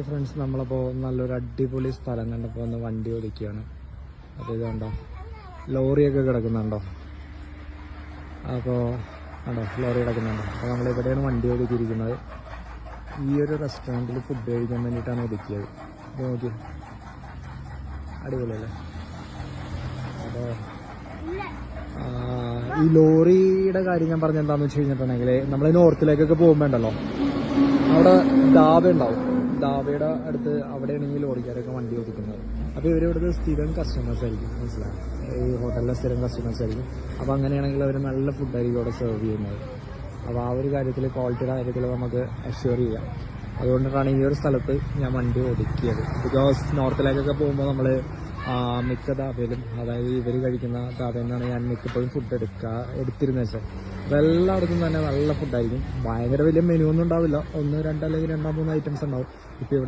Friends, നമ്മളപ്പോൾ നല്ലൊരു അടിപൊളി സ്ഥലം കണ്ടപ്പോൾ ഒന്ന് വണ്ടി ഓടിക്കുകയാണ്. അപ്പോൾ ഇത് കണ്ടോ, ലോറിയൊക്കെ കിടക്കുന്നുണ്ടോ? അപ്പോൾ കണ്ടോ, ലോറി കിടക്കുന്നുണ്ടോ? അപ്പോൾ നമ്മളിവിടെയാണ് വണ്ടി ഓടിക്കിയിരിക്കുന്നത്. ഈ ഒരു റെസ്റ്റോറൻറ്റിൽ ഫുഡ് കഴിക്കാൻ വേണ്ടിയിട്ടാണ് ഒതുക്കിയത്. ഇത് നോക്കി, അടിപൊളിയല്ലേ? അപ്പോൾ ഈ ലോറിയുടെ കാര്യം ഞാൻ പറഞ്ഞ എന്താണെന്ന് വെച്ച് കഴിഞ്ഞിട്ടുണ്ടെങ്കിൽ, നമ്മൾ നോർത്തിലേക്കൊക്കെ പോകുമ്പോൾ ഉണ്ടല്ലോ, അവിടെ ധാബ ഉണ്ടാവും. ധാബയുടെ അടുത്ത് അവിടെയാണെങ്കിൽ ലോറിക്കാരൊക്കെ വണ്ടി ഒതുക്കുന്നത്. അപ്പോൾ ഇവരിവിടുത്തെ സ്ഥിരം കസ്റ്റമേഴ്സ് ആയിരിക്കും, മനസ്സിലായി? ഈ ഹോട്ടലിലെ സ്ഥിരം കസ്റ്റമേഴ്സ് ആയിരിക്കും. അപ്പോൾ അങ്ങനെയാണെങ്കിൽ അവർ നല്ല ഫുഡായിരിക്കും അവിടെ സെർവ് ചെയ്യുന്നത്. അപ്പോൾ ആ ഒരു കാര്യത്തിൽ, ക്വാളിറ്റിയുടെ കാര്യത്തിൽ നമുക്ക് അഷ്യൂർ ചെയ്യാം. അതുകൊണ്ടിട്ടാണ് ഈ ഒരു സ്ഥലത്ത് ഞാൻ വണ്ടി ഒതുക്കിയത്. ബിക്കോസ് നോർത്തിലേക്കൊക്കെ പോകുമ്പോൾ നമ്മൾ മിക്ക ധാബയിലും, അതായത് ഇവർ കഴിക്കുന്ന ധാബയിൽ നിന്നാണ് ഞാൻ മിക്കപ്പോഴും ഫുഡ് എടുത്തിരുന്നത് വെച്ചാൽ. അപ്പോൾ എല്ലായിടത്തും തന്നെ നല്ല ഫുഡായിരിക്കും. ഭയങ്കര വലിയ മെനു ഒന്നും ഉണ്ടാവില്ല, 1, 2 അല്ലെങ്കിൽ 2, 3 ഐറ്റംസ് ഉണ്ടാവും. ഇപ്പോൾ ഇവിടെ